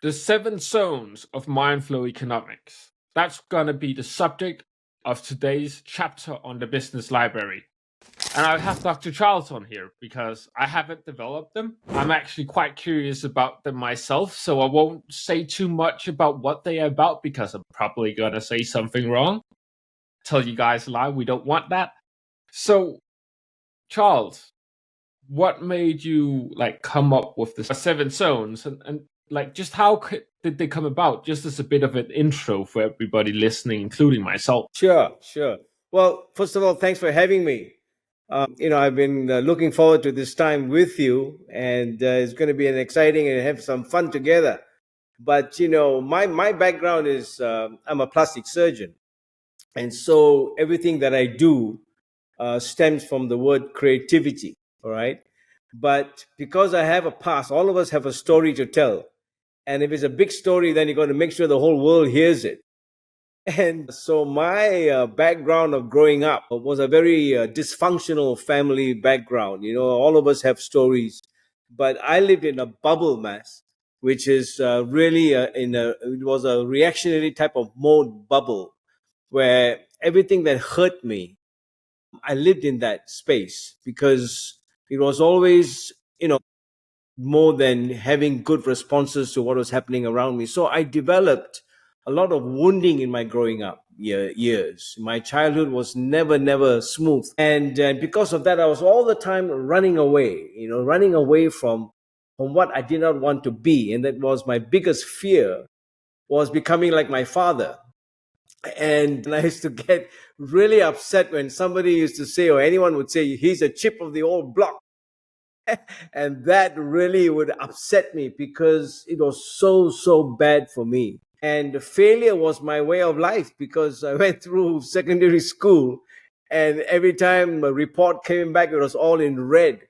The 7 zones of Mindflow Economics. That's going to be the subject of today's chapter on the business library. And I have Dr. Charles on here because I haven't developed them. I'm actually quite curious about them myself, so I won't say too much about what they are about because I'm probably going to say something wrong. Tell you guys a lie, we don't want that. So, Charles, what made you come up with the 7 zones and just how did they come about, just as a bit of an intro for everybody listening, including myself? Sure. Well, first of all, thanks for having me. I've been looking forward to this time with you, and it's going to be an exciting and have some fun together. But my background is I'm a plastic surgeon, and so everything that I do stems from the word creativity. All right, but because I have a past, all of us have a story to tell, and if it's a big story, then you're going to make sure the whole world hears it. And so my background of growing up was a very dysfunctional family background. All of us have stories, but I lived in a bubble mass, which is really it was a reactionary type of mode bubble where everything that hurt me, I lived in that space because it was always, more than having good responses to what was happening around me. So I developed a lot of wounding in my growing up years. My childhood was never smooth. And because of that, I was all the time running away, running away from what I did not want to be. And that was my biggest fear, was becoming like my father. And I used to get really upset when somebody used to say, or anyone would say, he's a chip of the old block. And that really would upset me because it was so bad for me. And failure was my way of life because I went through secondary school, and every time a report came back, it was all in red.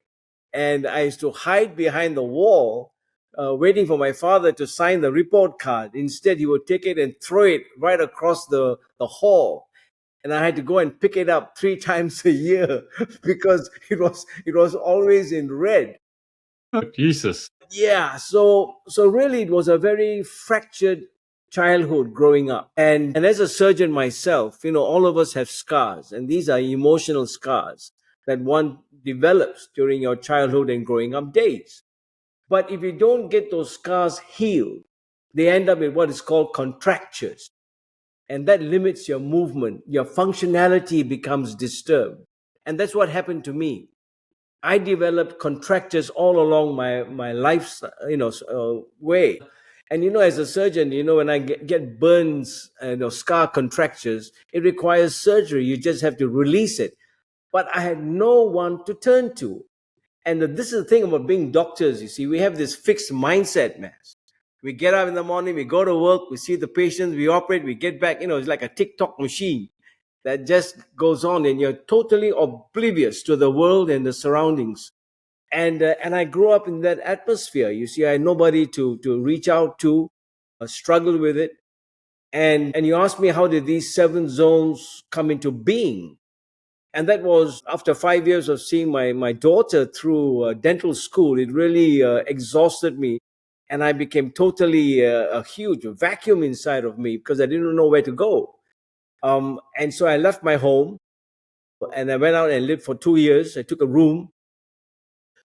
And I used to hide behind the wall, waiting for my father to sign the report card. Instead, he would take it and throw it right across the hall, and I had to go and pick it up 3 times a year because it was always in red. Oh, Jesus. Yeah, so really it was a very fractured childhood growing up. And as a surgeon myself, all of us have scars, and these are emotional scars that one develops during your childhood and growing up days. But if you don't get those scars healed, they end up with what is called contractures, and that limits your movement. Your functionality becomes disturbed. And that's what happened to me. I developed contractures all along my life's way. And as a surgeon, when I get burns and scar contractures, it requires surgery. You just have to release it. But I had no one to turn to. And this is the thing about being doctors. You see, we have this fixed mindset, man. We get up in the morning, we go to work, we see the patients, we operate, we get back. It's like a TikTok machine that just goes on, and you're totally oblivious to the world and the surroundings. And I grew up in that atmosphere. You see, I had nobody to reach out to, struggle with it. And you asked me, how did these 7 zones come into being? And that was after 5 years of seeing my daughter through dental school. It really exhausted me. And I became totally a huge vacuum inside of me because I didn't know where to go. And so I left my home and I went out and lived for 2 years. I took a room.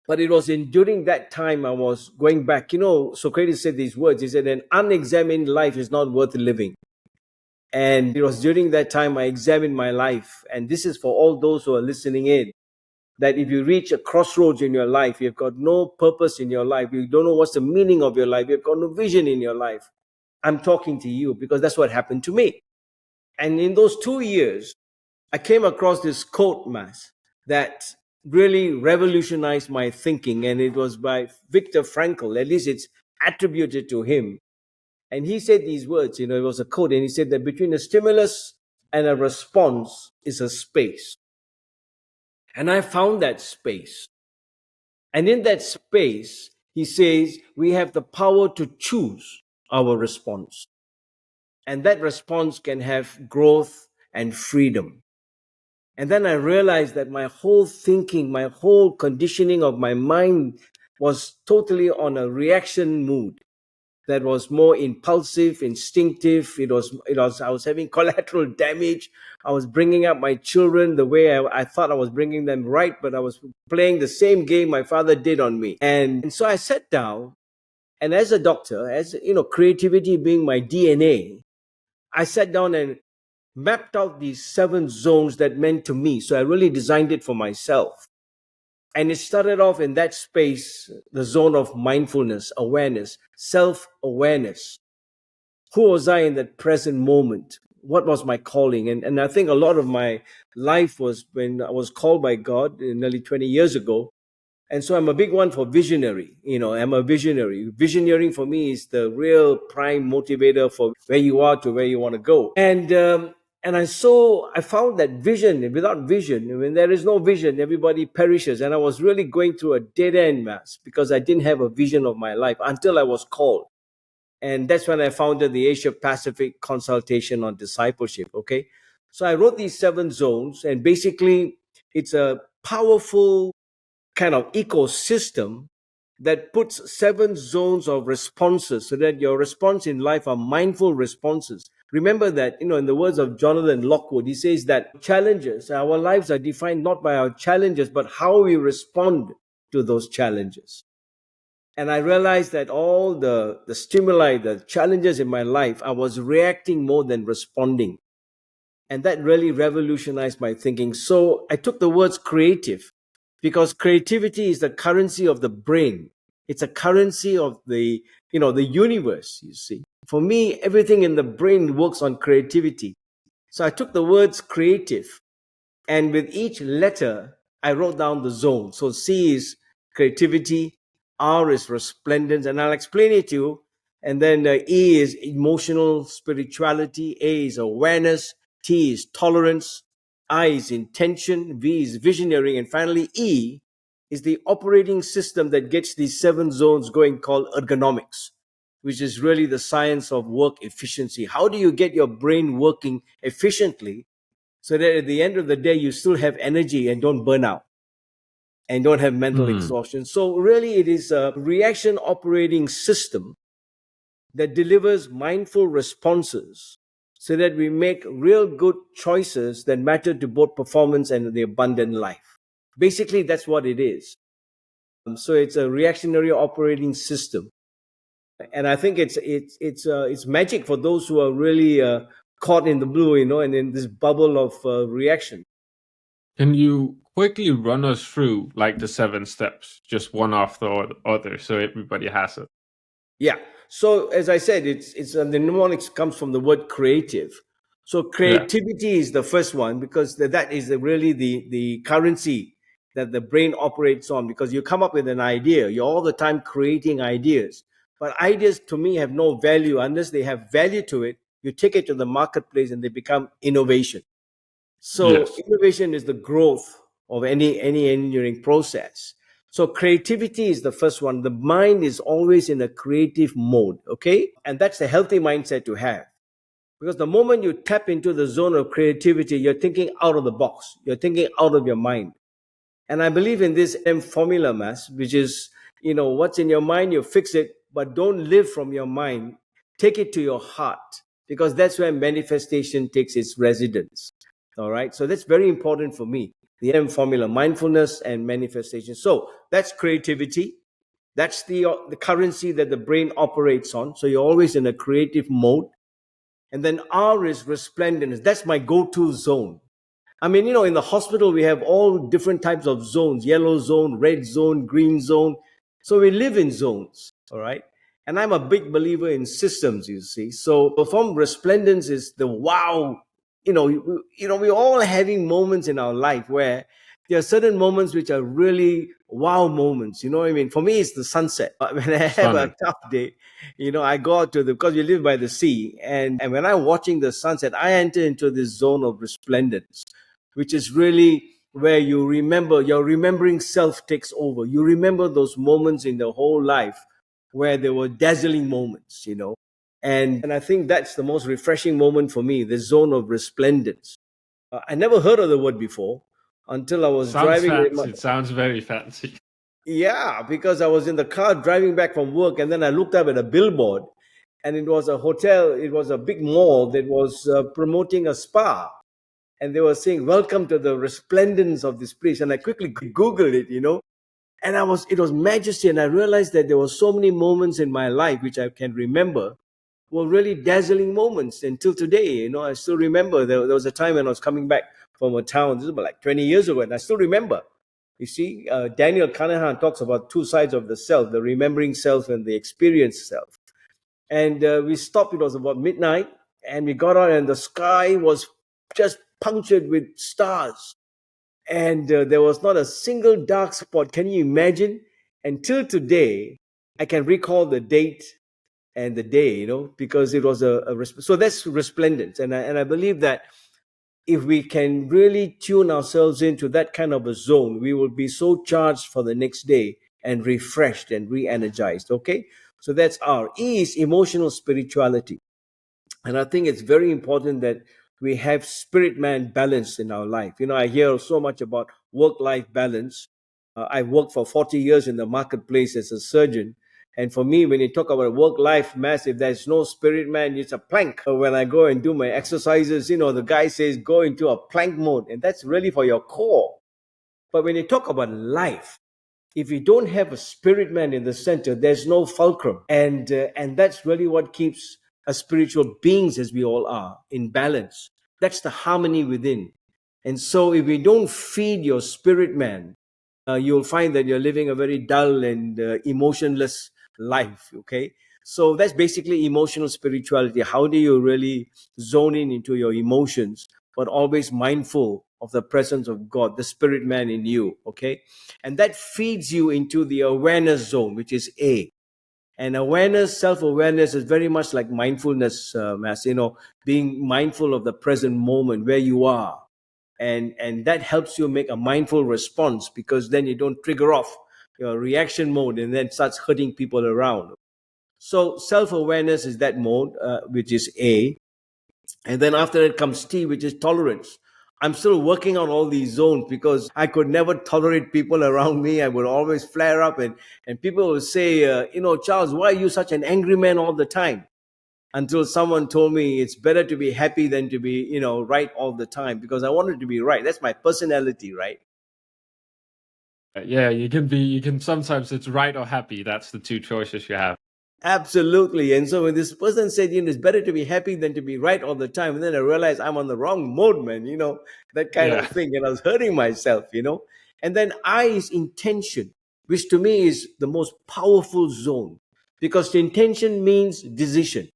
But it was during that time I was going back. Socrates said these words. He said, an unexamined life is not worth living. And it was during that time I examined my life. And this is for all those who are listening in, that if you reach a crossroads in your life, you've got no purpose in your life, you don't know what's the meaning of your life, you've got no vision in your life, I'm talking to you because that's what happened to me. And in those 2 years, I came across this quote, Mass, that really revolutionized my thinking. And it was by Viktor Frankl. At least it's attributed to him. And he said these words, it was a quote, and he said that between a stimulus and a response is a space. And I found that space. And in that space, he says, we have the power to choose our response. And that response can have growth and freedom. And then I realized that my whole thinking, my whole conditioning of my mind was totally on a reaction mood. that was more impulsive, instinctive. I was having collateral damage. I was bringing up my children the way I thought I was bringing them right, but I was playing the same game my father did on me. And so I sat down, and as a doctor, as you know, creativity being my DNA, I sat down and mapped out these 7 zones that meant to me. So I really designed it for myself. And it started off in that space, the zone of mindfulness, awareness, self awareness. Who was I in that present moment? What was my calling? And I think a lot of my life was when I was called by God nearly 20 years ago. And so I'm a big one for visionary. I'm a visionary. Visioneering for me is the real prime motivator for where you are to where you want to go. And I found that vision, without vision, when there is no vision, everybody perishes. And I was really going through a dead end, mass, because I didn't have a vision of my life until I was called. And that's when I founded the Asia Pacific Consultation on Discipleship. Okay. So I wrote these 7 zones, and basically it's a powerful kind of ecosystem that puts 7 zones of responses so that your response in life are mindful responses. Remember that, in the words of Jonathan Lockwood, he says that our lives are defined not by our challenges, but how we respond to those challenges. And I realized that all the stimuli, the challenges in my life, I was reacting more than responding. And that really revolutionized my thinking. So I took the words creative, because creativity is the currency of the brain. It's a currency of the universe, you see. For me, everything in the brain works on creativity. So I took the words creative, and with each letter, I wrote down the zone. So C is creativity, R is resplendence, and I'll explain it to you. And then E is emotional spirituality, A is awareness, T is tolerance, I is intention, V is visionary, and finally E is the operating system that gets these 7 zones going, called ergonomics, which is really the science of work efficiency. How do you get your brain working efficiently so that at the end of the day, you still have energy and don't burn out and don't have mental exhaustion? So really, it is a reaction operating system that delivers mindful responses so that we make real good choices that matter to both performance and the abundant life. Basically, that's what it is. So it's a reactionary operating system, and I think it's magic for those who are really caught in the blue, and in this bubble of reaction. Can you quickly run us through like the 7 steps, just one after the other, so everybody has it? Yeah. So as I said, it's the mnemonics comes from the word creative. So Yeah. creativity is the first one, because that is really the currency that the brain operates on. Because you come up with an idea, you're all the time creating ideas. But ideas to me have no value unless they have value to it. You take it to the marketplace and they become innovation. So Yes. innovation is the growth of any engineering process. So creativity is the first one. The mind is always in a creative mode, okay? And that's a healthy mindset to have. Because the moment you tap into the zone of creativity, you're thinking out of the box. You're thinking out of your mind. And I believe in this M formula, mass, which is, what's in your mind, you fix it, but don't live from your mind. Take it to your heart, because that's where manifestation takes its residence. All right. So that's very important for me. The M formula, mindfulness and manifestation. So that's creativity. That's the currency that the brain operates on. So you're always in a creative mode. And then R is resplendence. That's my go-to zone. I mean, in the hospital, we have all different types of zones: yellow zone, red zone, green zone. So we live in zones, all right? And I'm a big believer in systems, you see. So perform resplendence is the wow. We're all having moments in our life where there are certain moments which are really wow moments. You know what I mean? For me, it's the sunset. When I have a Stunning. tough day, I go out because we live by the sea. And when I'm watching the sunset, I enter into this zone of resplendence, which is really where you're remembering self takes over. You remember those moments in the whole life where there were dazzling moments, And I think that's the most refreshing moment for me, the zone of resplendence. I never heard of the word before until I was Sounds driving with my. fancy. It sounds very fancy. Yeah, because I was in the car driving back from work, and then I looked up at a billboard, and it was a hotel. It was a big mall that was promoting a spa, and they were saying, "Welcome to the resplendence of this place." And I quickly Googled it, and it was majesty, and I realized that there were so many moments in my life which I can remember were really dazzling moments until today. I still remember there was a time when I was coming back from a town. This is about like 20 years ago, and I still remember. You see, Daniel Kahneman talks about two sides of the self: the remembering self and the experienced self. And we stopped. It was about midnight, and we got out, and the sky was just punctured with stars, and there was not a single dark spot. Can you imagine? Until today, I can recall the date and the day, because it was so that's resplendence. And I believe that if we can really tune ourselves into that kind of a zone, we will be so charged for the next day and refreshed and re-energized. Okay, so that's our E is emotional spirituality. And I think it's very important that we have spirit man balance in our life. I hear so much about work life balance. I worked for 40 years in the marketplace as a surgeon. And for me, when you talk about work life mass, if there's no spirit man, it's a plank. When I go and do my exercises, the guy says go into a plank mode, and that's really for your core. But when you talk about life, if you don't have a spirit man in the center, there's no fulcrum, and that's really what keeps us spiritual beings, as we all are, in balance. That's the harmony within. And so, if we don't feed your spirit man, you'll find that you're living a very dull and emotionless life. Okay, so that's basically emotional spirituality. How do you really zone in into your emotions, but always mindful of the presence of God, the spirit man in you? Okay, and that feeds you into the awareness zone, which is A. And awareness, self-awareness is very much like mindfulness, as being mindful of the present moment where you are, and that helps you make a mindful response, because then you don't trigger off your reaction mode and then starts hurting people around. So self-awareness is that mode, which is A. And then after it comes T, which is tolerance. I'm still working on all these zones because I could never tolerate people around me. I would always flare up, and people would say, Charles, why are you such an angry man all the time? Until someone told me it's better to be happy than to be, right all the time, because I wanted to be right. That's my personality, right? Yeah, you can sometimes it's right or happy. That's the two choices you have. Absolutely. And so when this person said, it's better to be happy than to be right all the time, and then I realized I'm on the wrong mode, man, that kind Yeah. of thing. And I was hurting myself. And then I is intention, which to me is the most powerful zone, because the intention means decision.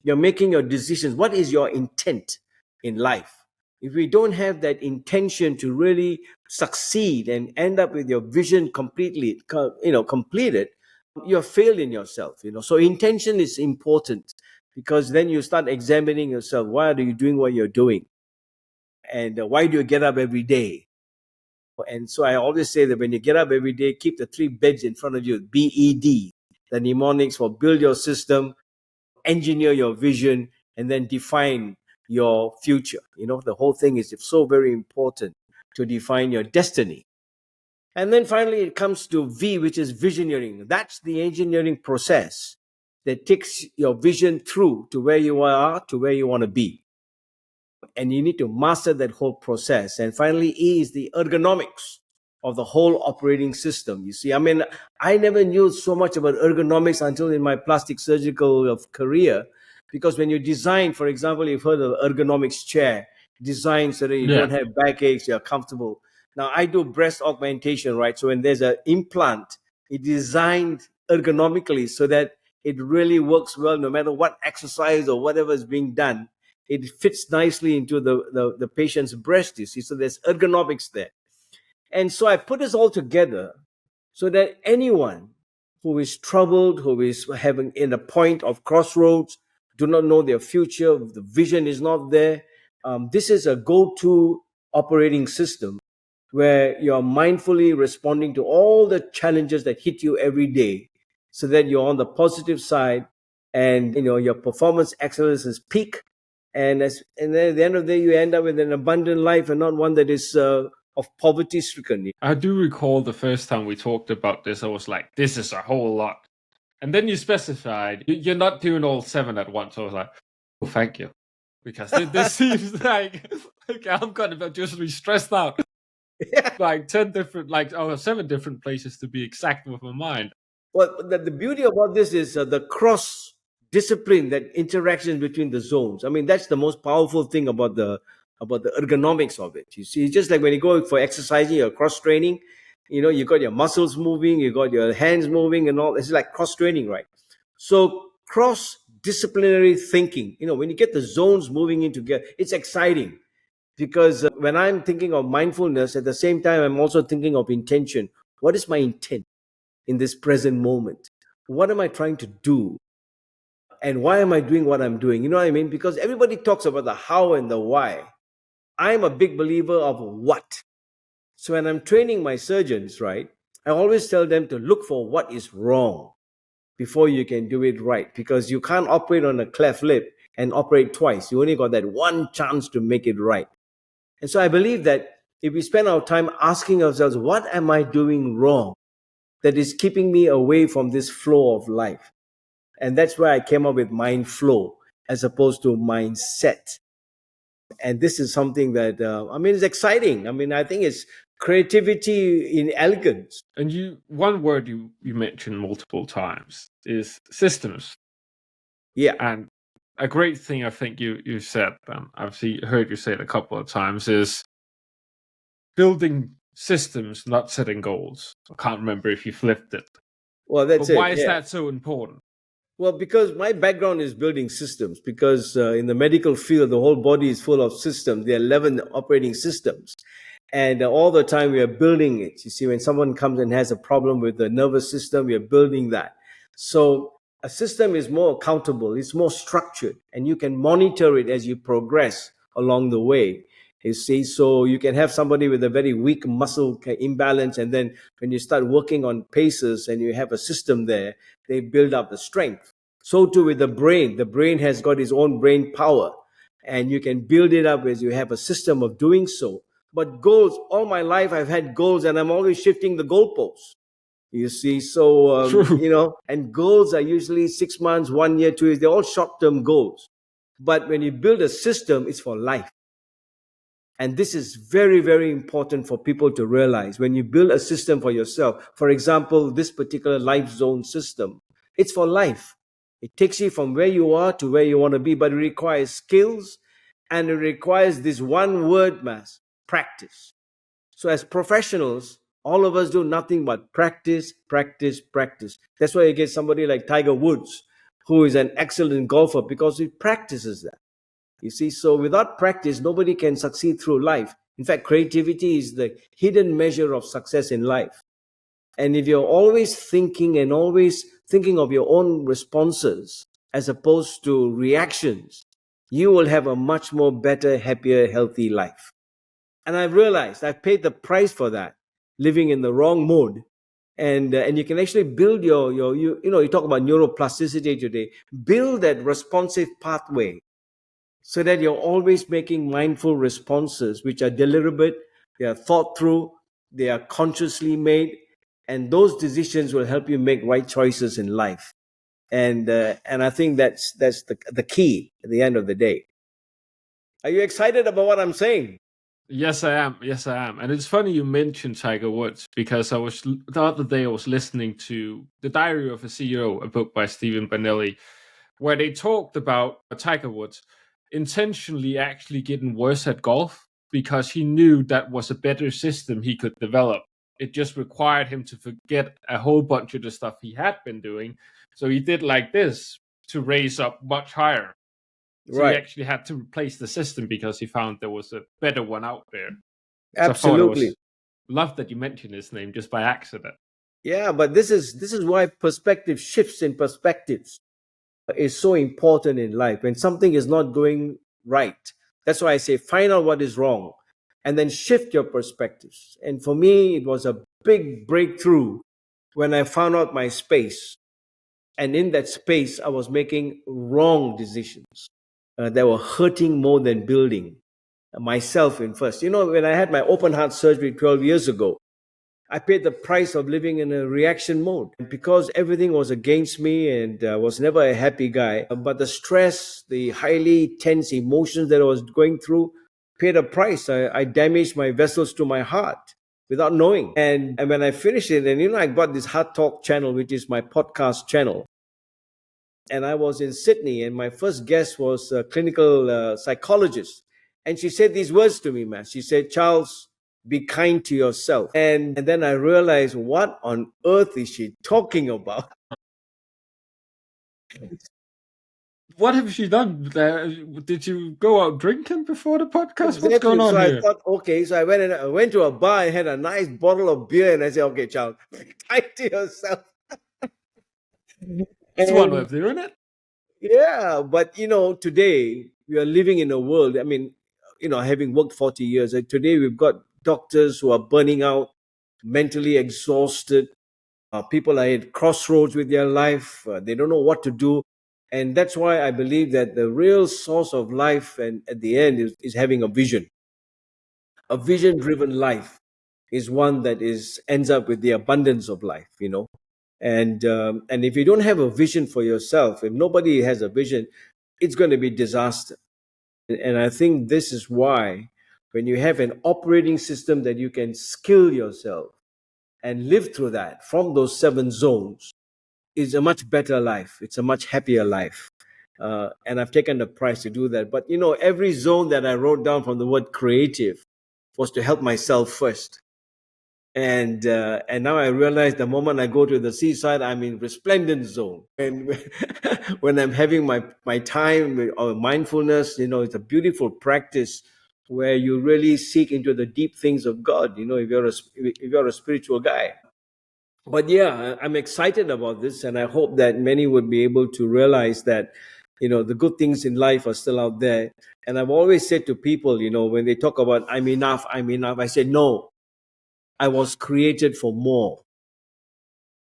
You're making your decisions. What is your intent in life? If we don't have that intention to really succeed and end up with your vision completed, you're failed in yourself. So intention is important, because then you start examining yourself. Why are you doing what you're doing? And why do you get up every day? And so I always say that when you get up every day, keep the three beds in front of you, BED, the mnemonics for build your system, engineer your vision, and then define your future. The whole thing is so very important to define your destiny. And then finally, it comes to V, which is visioneering. That's the engineering process that takes your vision through to where you are, to where you want to be. And you need to master that whole process. And finally, E is the ergonomics of the whole operating system. You see, I never knew so much about ergonomics until in my plastic surgical career, because when you design, for example, you've heard of ergonomics chair, designed so that you Yeah. don't have backaches, you're comfortable. Now, I do breast augmentation, right? So when there's an implant, it's designed ergonomically so that it really works well no matter what exercise or whatever is being done. It fits nicely into the patient's breast, you see. So there's ergonomics there. And so I put this all together so that anyone who is troubled, who is having in a point of crossroads, do not know their future, the vision is not there, this is a go-to operating system where you're mindfully responding to all the challenges that hit you every day, so that you're on the positive side, and your performance excellence is peak, and then at the end of the day you end up with an abundant life and not one that is of poverty stricken. I do recall the first time we talked about this, I was like, this is a whole lot. And then you specified you're not doing all 7 at once. I was like, oh, thank you. Because this seems like I'm gonna just be stressed out. Yeah. Like 10 different, 7 different places to be exact with my mind. Well, the beauty about this is the cross discipline, that interaction between the zones. I mean, that's the most powerful thing about the ergonomics of it. You see, it's just like when you go for exercising or cross training, you got your muscles moving, you got your hands moving, and all. It's like cross training, right? So cross disciplinary thinking. When you get the zones moving in together, it's exciting because when I'm thinking of mindfulness, at the same time, I'm also thinking of intention. What is my intent in this present moment? What am I trying to do? And why am I doing what I'm doing? You know what I mean? Because everybody talks about the how and the why. I'm a big believer of what. So when I'm training my surgeons, right, I always tell them to look for what is wrong before you can do it right. Because you can't operate on a cleft lip and operate twice. You only got that one chance to make it right. And so I believe that if we spend our time asking ourselves, what am I doing wrong that is keeping me away from this flow of life? And that's why I came up with mind flow as opposed to mindset. And this is something that, it's exciting. I think it's creativity in elegance. And one word you mentioned multiple times is systems. Yeah. And a great thing I think you said, I've heard you say it a couple of times, is building systems, not setting goals. I can't remember if you flipped it. Well, that's But why it. is that so important? Well, because my background is building systems, because in the medical field, the whole body is full of systems. There are 11 operating systems. And all the time we are building it. You see, when someone comes and has a problem with the nervous system, we are building that. So a system is more accountable, it's more structured, and you can monitor it as you progress along the way. You see, so you can have somebody with a very weak muscle imbalance, and then when you start working on paces and you have a system there, they build up the strength. So too with the brain. The brain has got its own brain power, and you can build it up as you have a system of doing so. But goals, all my life I've had goals, and I'm always shifting the goalposts. You see, so True. and goals are usually 6 months, 1 year, 2 years. They're all short-term goals. But when you build a system, it's for life. And this is very, very important for people to realize. When you build a system for yourself, for example, this particular life zone system, it's for life. It takes you from where you are to where you want to be, but it requires skills, and it requires this one word mass, practice. So as professionals, all of us do nothing but practice, practice, practice. That's why you get somebody like Tiger Woods, who is an excellent golfer because he practices that. You see, so without practice, nobody can succeed through life. In fact, creativity is the hidden measure of success in life. And if you're always thinking and always thinking of your own responses as opposed to reactions, you will have a much more better, happier, healthy life. And I've realized I've paid the price for that, living in the wrong mode. And you can actually build you talk about neuroplasticity today, build that responsive pathway so that you're always making mindful responses, which are deliberate, they are thought through, they are consciously made, and those decisions will help you make right choices in life. And I think that's the key at the end of the day. Are you excited about what I'm saying? Yes, I am. Yes, I am. And it's funny you mentioned Tiger Woods because the other day I was listening to The Diary of a CEO, a book by Stephen Banelli, where they talked about Tiger Woods intentionally actually getting worse at golf because he knew that was a better system he could develop. It just required him to forget a whole bunch of the stuff he had been doing. So he did like this to raise up much higher. So he Right. actually had to replace the system because he found there was a better one out there. So I thought it Absolutely. was love that you mentioned his name just by accident. Yeah, but this is why perspective shifts in perspectives is so important in life. When something is not going right, that's why I say find out what is wrong and then shift your perspectives. And for me, it was a big breakthrough when I found out my space. And in that space, I was making wrong decisions that were hurting more than building myself in first. When I had my open heart surgery 12 years ago, I paid the price of living in a reaction mode because everything was against me, and I was never a happy guy. But the stress, the highly tense emotions that I was going through paid a price. I damaged my vessels to my heart without knowing. And when I finished it, and I got this Heart Talk channel, which is my podcast channel. And I was in Sydney, and my first guest was a clinical psychologist. And she said these words to me, man. She said, Charles, be kind to yourself. And then I realized, what on earth is she talking about? What have she done? Did you go out drinking before the podcast? What's going Exactly. on So here? I thought, okay. So I went to a bar and had a nice bottle of beer, and I said, okay, Charles, be kind to yourself. It's one way And of doing it. yeah, but today we are living in a world. I mean, having worked 40 years, and today we've got doctors who are burning out, mentally exhausted. People are at crossroads with their life. They don't know what to do. And that's why I believe that the real source of life, and at the end, is having a vision. A vision driven life is one that ends up with the abundance of life. And if you don't have a vision for yourself, if nobody has a vision, it's going to be disaster. And I think this is why, when you have an operating system that you can skill yourself and live through that from those 7 zones, is a much better life. It's a much happier life. And I've taken the price to do that. But every zone that I wrote down from the word creative was to help myself first. And now I realize, the moment I go to the seaside, I'm in resplendent zone. And when I'm having my time with mindfulness, it's a beautiful practice where you really seek into the deep things of God. If you're a spiritual guy. But yeah, I'm excited about this, and I hope that many would be able to realize that the good things in life are still out there. And I've always said to people, when they talk about I'm enough, I say no. I was created for more.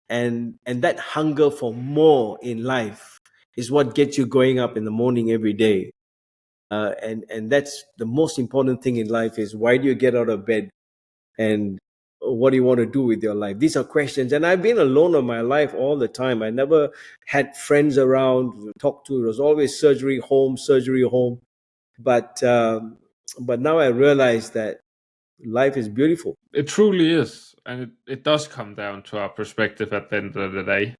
And that hunger for more in life is what gets you going up in the morning every day. And that's the most important thing in life, is why do you get out of bed, and what do you want to do with your life? These are questions. And I've been alone in my life all the time. I never had friends around to talk to. It was always surgery home, surgery home. But now I realize that life is beautiful. It truly is. And it does come down to our perspective at the end of the day.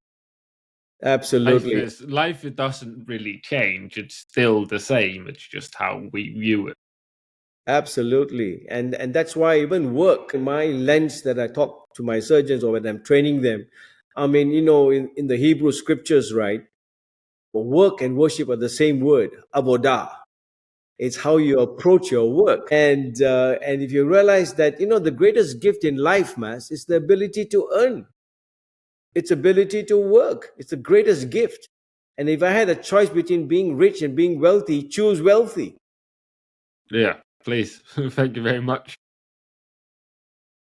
Absolutely. Life, it doesn't really change. It's still the same. It's just how we view it. Absolutely. And that's why even work, my lens that I talk to my surgeons, or when I'm training them, I mean, in the Hebrew scriptures, right? Work and worship are the same word, avodah. It's how you approach your work. And if you realize that, the greatest gift in life, Mas, is the ability to earn. It's ability to work. It's the greatest gift. And if I had a choice between being rich and being wealthy, choose wealthy. Yeah, please. Thank you very much.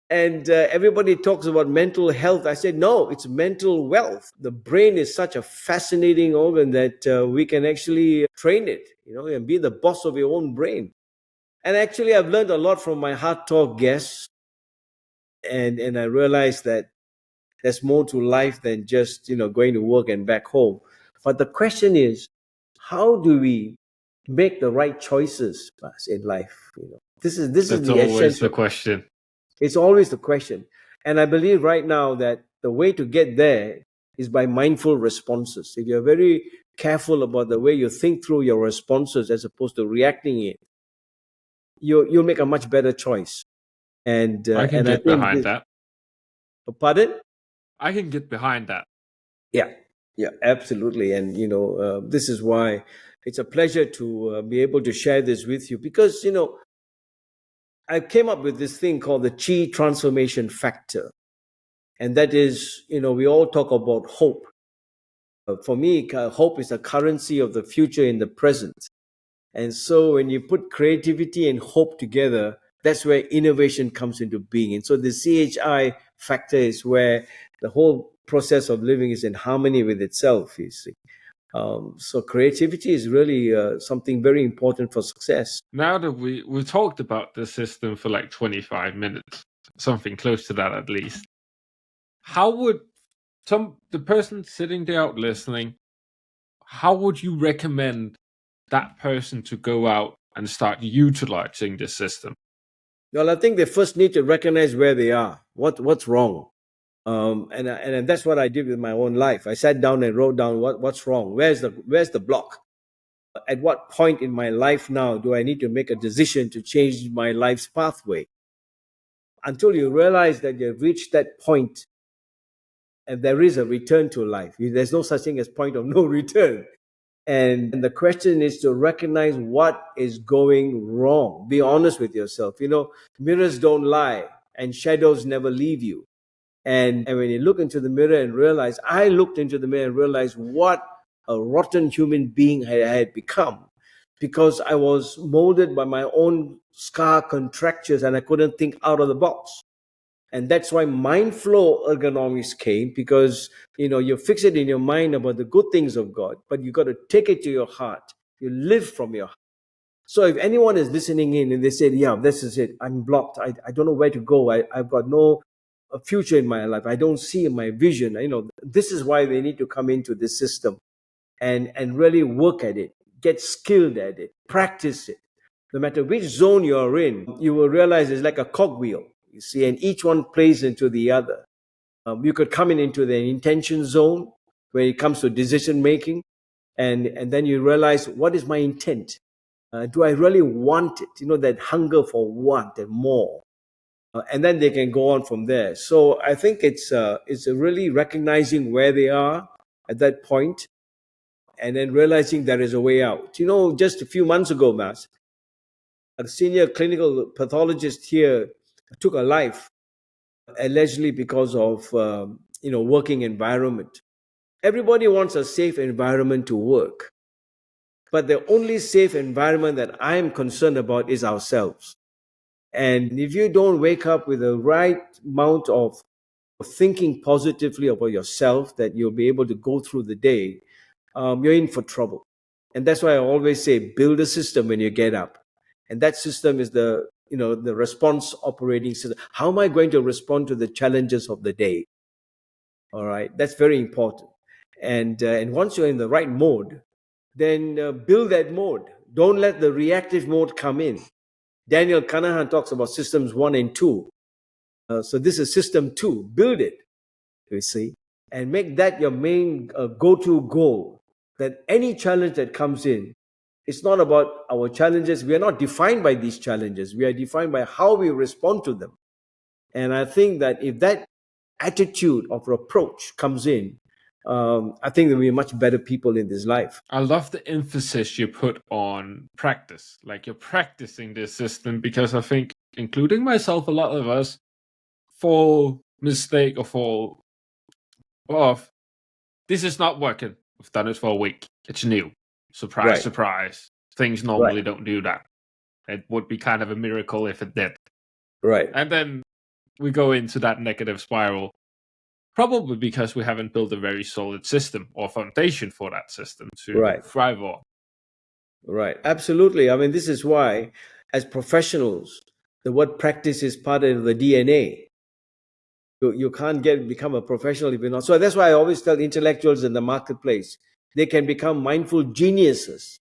And everybody talks about mental health. I said, no, it's mental wealth. The brain is such a fascinating organ that we can actually train it, and be the boss of your own brain. And actually, I've learned a lot from my Heart Talk guests. And I realized that there's more to life than just, going to work and back home. But the question is, how do we make the right choices in life? This is That's the always essence the of. question. It's always the question. And I believe right now that the way to get there is by mindful responses. If you're very careful about the way you think through your responses as opposed to reacting it, you'll make a much better choice. And I can and I get think behind that. pardon? I can get behind that. Yeah, absolutely. And this is why it's a pleasure to be able to share this with you, because I came up with this thing called the Chi transformation factor. And that is, we all talk about hope. For me, hope is a currency of the future in the present. And so when you put creativity and hope together, that's where innovation comes into being. And so the CHI factor is where the whole process of living is in harmony with itself, you see. So creativity is really something very important for success. Now that we talked about the system for like 25 minutes, something close to that at least. How would the person sitting there out listening, how would you recommend that person to go out and start utilizing this system? Well, I think they first need to recognize where they are, what's wrong. And that's what I did with my own life. I sat down and wrote down what's wrong. Where's the block? At what point in my life now do I need to make a decision to change my life's pathway? Until you realize that you've reached that point and there is a return to life. There's no such thing as point of no return. And the question is to recognize what is going wrong. Be honest with yourself. Mirrors don't lie and shadows never leave you. And when you look into the mirror and realize, I looked into the mirror and realized what a rotten human being I had become, because I was molded by my own scar contractures and I couldn't think out of the box. And that's why Mindflow Ergonomics came, because you fix it in your mind about the good things of God, but you got to take it to your heart. You live from your heart. So if anyone is listening in and they say, yeah, this is it, I'm blocked, I don't know where to go, I've got no future in my life, I don't see my vision, this is why they need to come into this system and really work at it, get skilled at it, practice it. No matter which zone you're in, you will realize it's like a cogwheel, you see, and each one plays into the other. You could come into the intention zone where it comes to decision making, and then you realize, what is my intent? Do I really want it? That hunger for want and more. And then they can go on from there. So I think it's really recognizing where they are at that point, and then realizing there is a way out. Just a few months ago, Matt, a senior clinical pathologist here took a life, allegedly because of working environment. Everybody wants a safe environment to work, but the only safe environment that I'm concerned about is ourselves. And if you don't wake up with the right amount of thinking positively about yourself, that you'll be able to go through the day, you're in for trouble. And that's why I always say, build a system when you get up. And that system is the response operating system. How am I going to respond to the challenges of the day? All right, that's very important. And once you're in the right mode, then build that mode. Don't let the reactive mode come in. Daniel Kanahan talks about systems 1 and 2. So this is system 2. Build it, you see, and make that your main go-to goal. That any challenge that comes in, it's not about our challenges. We are not defined by these challenges. We are defined by how we respond to them. And I think that if that attitude of approach comes in, I think there'll be much better people in this life. I love the emphasis you put on practice. Like, you're practicing this system, because I think, including myself, a lot of us fall mistake or fall off. This is not working. We've done it for a week. It's new. Surprise, Right. surprise. Things normally don't do that. It would be kind of a miracle if it did. Right. And then we go into that negative spiral, probably because we haven't built a very solid system or foundation for that system to thrive on. Right. Absolutely. I mean, this is why, as professionals, the word practice is part of the DNA. You can't become a professional if you're not. So that's why I always tell intellectuals in the marketplace, they can become mindful geniuses,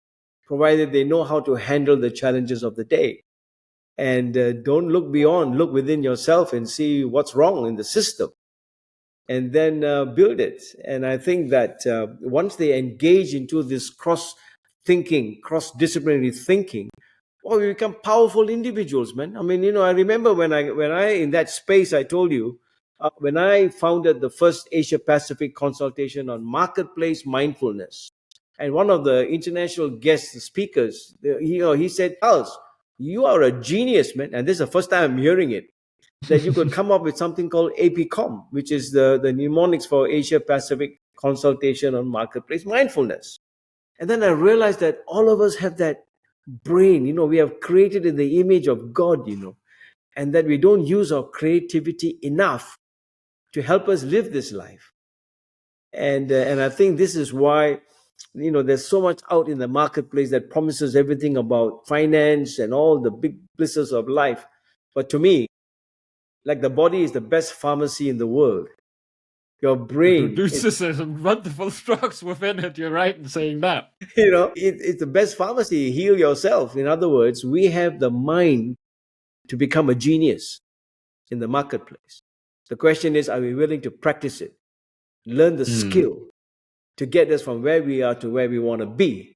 provided they know how to handle the challenges of the day. And don't look beyond, look within yourself and see what's wrong in the system, and then build it. And I think that once they engage into this cross-thinking, cross-disciplinary thinking, we become powerful individuals, man. I mean, I remember when I in that space, I told you, when I founded the first Asia Pacific consultation on marketplace mindfulness, and one of the international guest speakers, he said, Charles, you are a genius, man. And this is the first time I'm hearing it, that you could come up with something called APCOM, which is the mnemonics for Asia Pacific consultation on marketplace mindfulness. And then I realized that all of us have that brain, we have created in the image of God, and that we don't use our creativity enough to help us live this life. And I think this is why, there's so much out in the marketplace that promises everything about finance and all the big blisses of life. But to me, Like the body is the best pharmacy in the world. Your It brain is, produces some wonderful drugs within it. You're right in saying that. it's the best pharmacy. Heal yourself. In other words, we have the mind to become a genius in the marketplace. The question is, are we willing to practice it, learn the Hmm. skill to get us from where we are to where we want to be?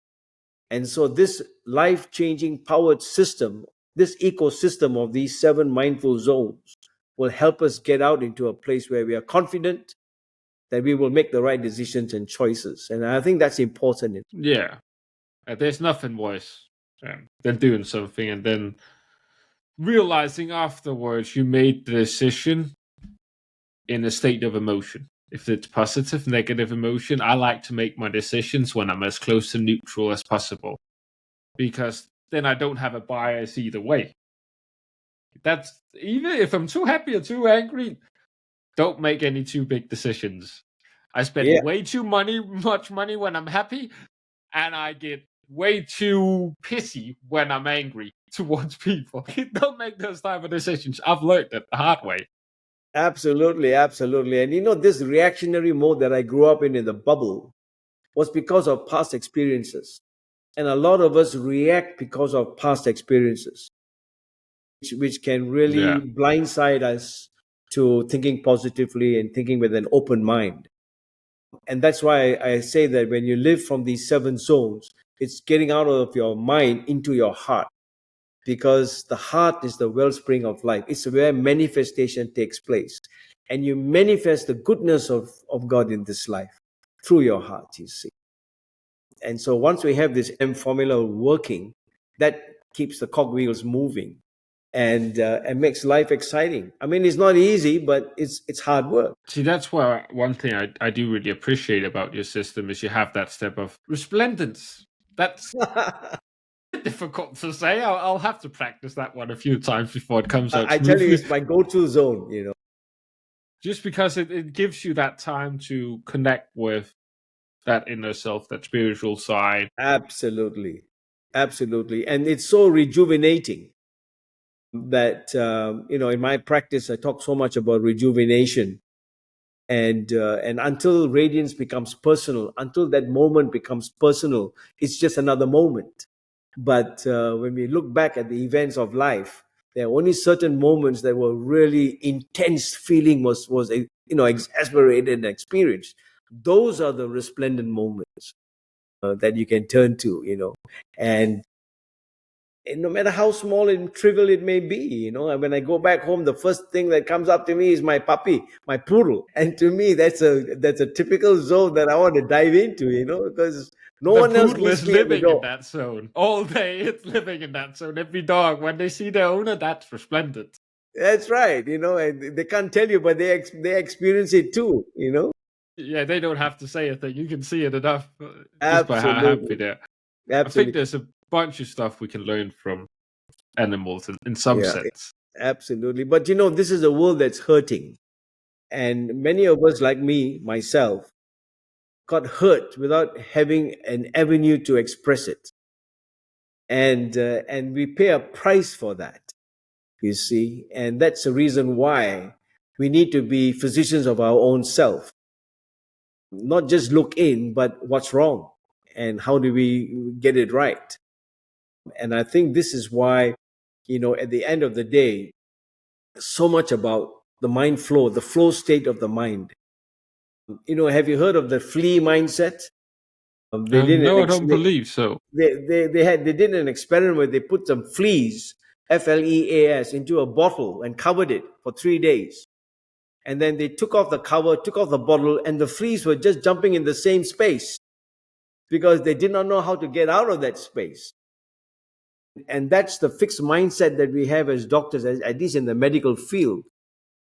And so, this life changing powered system, this ecosystem of these 7 mindful zones, will help us get out into a place where we are confident that we will make the right decisions and choices. And I think that's important. Yeah. There's nothing worse than doing something and then realizing afterwards you made the decision in a state of emotion. If it's positive, negative emotion, I like to make my decisions when I'm as close to neutral as possible because then I don't have a bias either way. That's even if I'm too happy or too angry, don't make any too big decisions. I spend Yeah, way too much money when I'm happy, and I get way too pissy when I'm angry towards people. Don't make those type of decisions. I've learned that the hard way. absolutely, absolutely. And this reactionary mode that I grew up in the bubble was because of past experiences. And a lot of us react because of past experiences, which can really Yeah. blindside us to thinking positively and thinking with an open mind. And that's why I say that when you live from these 7 zones, it's getting out of your mind into your heart, because the heart is the wellspring of life. It's where manifestation takes place. And you manifest the goodness of God in this life through your heart, you see. And so once we have this M formula working, that keeps the cogwheels moving and makes life exciting. I mean, it's not easy, but it's hard work. See, that's why one thing I do really appreciate about your system is you have that step of resplendence. That's difficult to say. I'll have to practice that one a few times before it comes out I tell you, smoothly. it's my go-to zone. Just because it gives you that time to connect with that inner self, that spiritual side. Absolutely. Absolutely. And it's so rejuvenating that, in my practice, I talk so much about rejuvenation. And until radiance becomes personal, until that moment becomes personal, it's just another moment. But when we look back at the events of life, there are only certain moments that were really intense feeling was exasperated and experienced. Those are the resplendent moments that you can turn to. And no matter how small and trivial it may be, and when I go back home, the first thing that comes up to me is my puppy, my poodle. And to me, that's a typical zone that I want to dive into, because no The one else poodle meets is me at the living in door. that zone all day. It's living in that zone. Every dog, when they see their owner, that's resplendent. That's right, and they can't tell you, but they experience it too. Yeah, they don't have to say a thing. You can see it enough just by how happy Absolutely, they're. I think absolutely, there's a bunch of stuff we can learn from animals in some yeah, sense. absolutely. But this is a world that's hurting, and many of us, like me, myself, got hurt without having an avenue to express it, and we pay a price for that. You see, and that's the reason why we need to be physicians of our own self, not just look in, but what's wrong and how do we get it right. And I think this is why, at the end of the day, so much about the mind flow, the flow state of the mind. Have you heard of the flea mindset? They did an No, I don't believe so. they did an experiment where they put some fleas, FLEAS, into a bottle and covered it for 3 days. And then they took off the cover, took off the bottle, and the fleas were just jumping in the same space because they did not know how to get out of that space. And that's the fixed mindset that we have as doctors, at least in the medical field,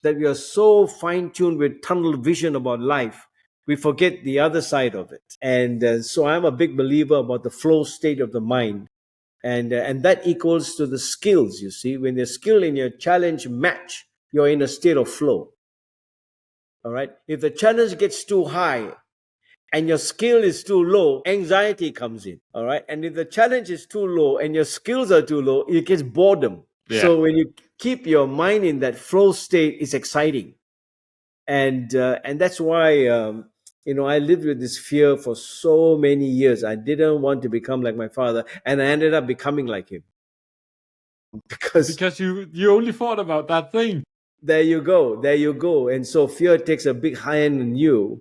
that we are so fine tuned with tunnel vision about life, we forget the other side of it. And so I'm a big believer about the flow state of the mind. And that equals to the skills, you see. When your skill and your challenge match, you're in a state of flow. All right. If the challenge gets too high and your skill is too low, anxiety comes in. All right. And if the challenge is too low and your skills are too low, it gets boredom. Yeah. So when you keep your mind in that flow state, it's exciting, and that's why I lived with this fear for so many years. I didn't want to become like my father, and I ended up becoming like him because Because you only thought about that thing. there you go. And so fear takes a big hand on you,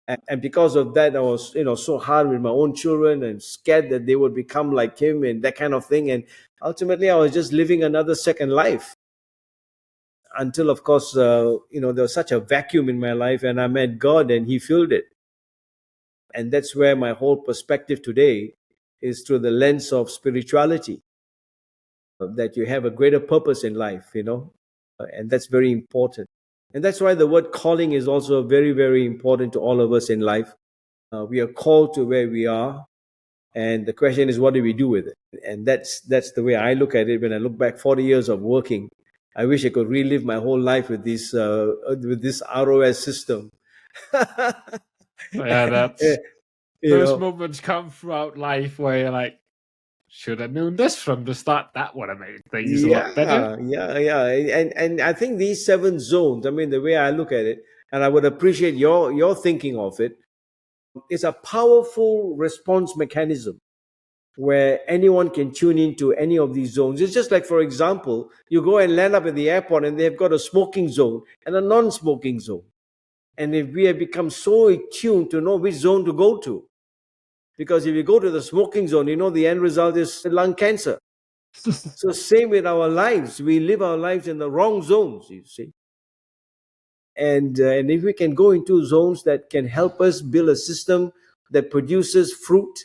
and because of that, I was so hard with my own children and scared that they would become like him and that kind of thing. And ultimately, I was just living another second life until, of course, there was such a vacuum in my life, and I met God, and He filled it. And that's where my whole perspective today is through the lens of spirituality, that you have a greater purpose in life, and that's very important. And that's why the word calling is also very, very important to all of us in life. We are called to where we are, and the question is, what do we do with it? And that's the way I look at it. When I look back 40 years of working, I wish I could relive my whole life with this ROS system. Yeah, you those know, moments come throughout life where you're like, should have known this from the start. That would have made things a lot better. yeah, and I think these 7 zones. I mean, the way I look at it, and I would appreciate your thinking of it. It's a powerful response mechanism where anyone can tune into any of these zones. It's just like, for example, you go and land up at the airport and they've got a smoking zone and a non-smoking zone. And if we have become so attuned to know which zone to go to, because if you go to the smoking zone, the end result is lung cancer. So same with our lives. We live our lives in the wrong zones, you see. And if we can go into zones that can help us build a system that produces fruit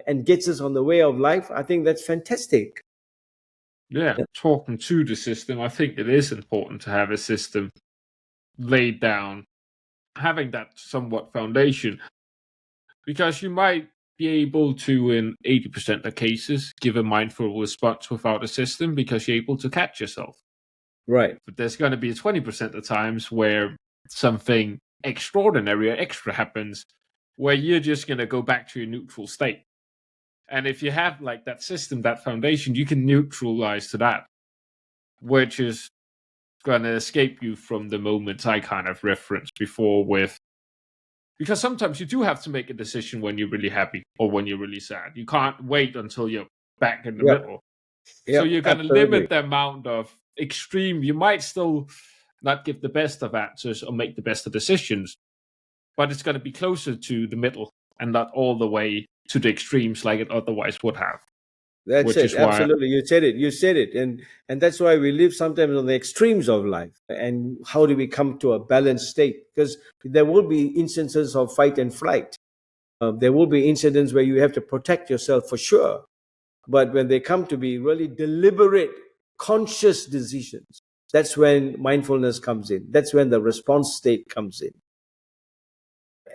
and gets us on the way of life, I think that's fantastic. Yeah, talking to the system, I think it is important to have a system laid down, having that somewhat foundation, because you might be able to, in 80% of cases, give a mindful response without a system because you're able to catch yourself. Right. But there's going to be 20% of times where something extraordinary or extra happens where you're just going to go back to your neutral state. And if you have like that system, that foundation, you can neutralize to that, which is going to escape you from the moments I kind of referenced before with, because sometimes you do have to make a decision when you're really happy or when you're really sad. You can't wait until you're back in the Yep. middle. So Yep. you're going to Absolutely. limit the amount of extreme. You might still not give the best of answers or make the best of decisions, but it's going to be closer to the middle and not all the way to the extremes like it otherwise would have. That's Which it. is why, Absolutely. You said it. And that's why we live sometimes on the extremes of life. And how do we come to a balanced state? Because there will be instances of fight and flight. There will be incidents where you have to protect yourself for sure. But when they come to be really deliberate, conscious decisions, that's when mindfulness comes in. That's when the response state comes in.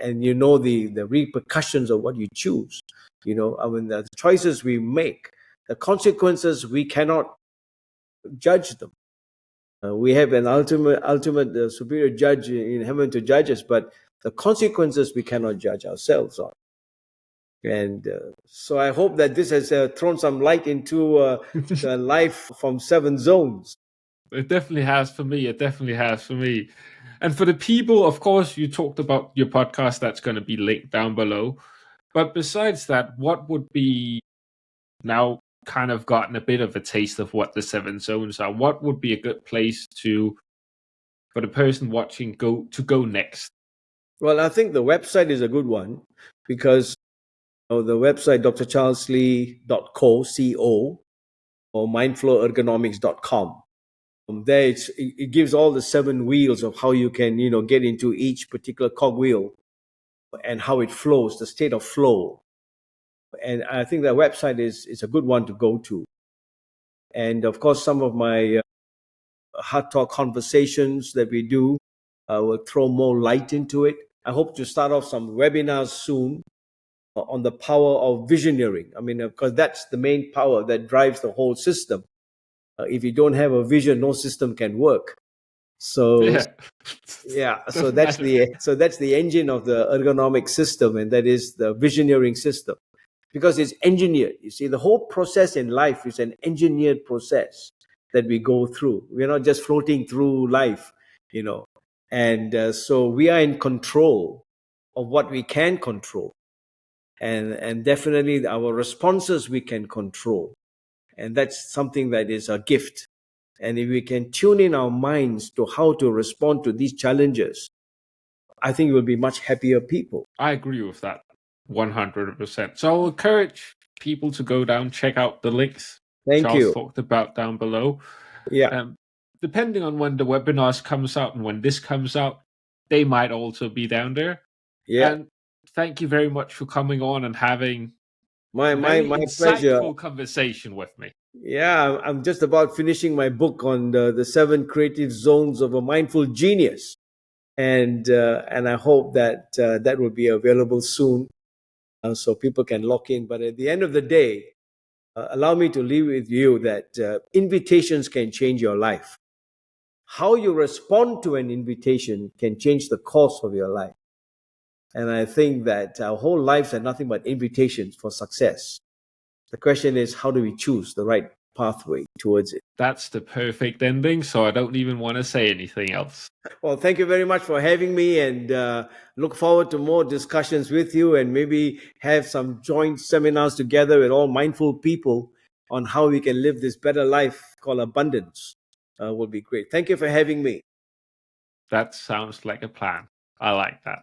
And the repercussions of what you choose. I mean, the choices we make, the consequences, we cannot judge them. We have an ultimate superior judge in heaven to judge us, but the consequences we cannot judge ourselves on. And so I hope that this has thrown some light into the life from 7 zones. it definitely has for me. It definitely has for me. And for the people, of course, you talked about your podcast that's going to be linked down below. But besides that, what would be, now kind of gotten a bit of a taste of what the 7 zones are, what would be a good place for the person watching go next? Well, I think the website is a good one because the website drcharleslee.co or mindflowergonomics.com. There it gives all the 7 wheels of how you can get into each particular cogwheel and how it flows, the state of flow. And I think that website is a good one to go to. And of course, some of my heart talk conversations that we do will throw more light into it. I hope to start off some webinars soon on the power of visioneering. I mean, because that's the main power that drives the whole system. If you don't have a vision, no system can work. So Yeah. yeah, so Doesn't that's matter. the engine of the ergonomic system, and that is the visioneering system. because it's engineered. You see, the whole process in life is an engineered process that we go through. We're not just floating through life, you know. And so we are in control of what we can control. And definitely our responses we can control. And that's something that is a gift. And if we can tune in our minds to how to respond to these challenges, I think we'll be much happier people. I agree with that 100%. So I'll encourage people to go down, check out the links Thank Charles you. talked about down below. Yeah. Depending on when the webinars comes out and when this comes out, they might also be down there. Yeah. And thank you very much for coming on and having My a very pleasure. insightful conversation with me. Yeah, I'm just about finishing my book on the 7 creative zones of a mindful genius, and I hope that that will be available soon, so people can lock in. But at the end of the day, allow me to leave with you that invitations can change your life. How you respond to an invitation can change the course of your life. And I think that our whole lives are nothing but invitations for success. The question is, how do we choose the right pathway towards it? That's the perfect ending, so I don't even want to say anything else. Well, thank you very much for having me, and look forward to more discussions with you, and maybe have some joint seminars together with all mindful people on how we can live this better life called abundance. Would be great. Thank you for having me. That sounds like a plan. I like that.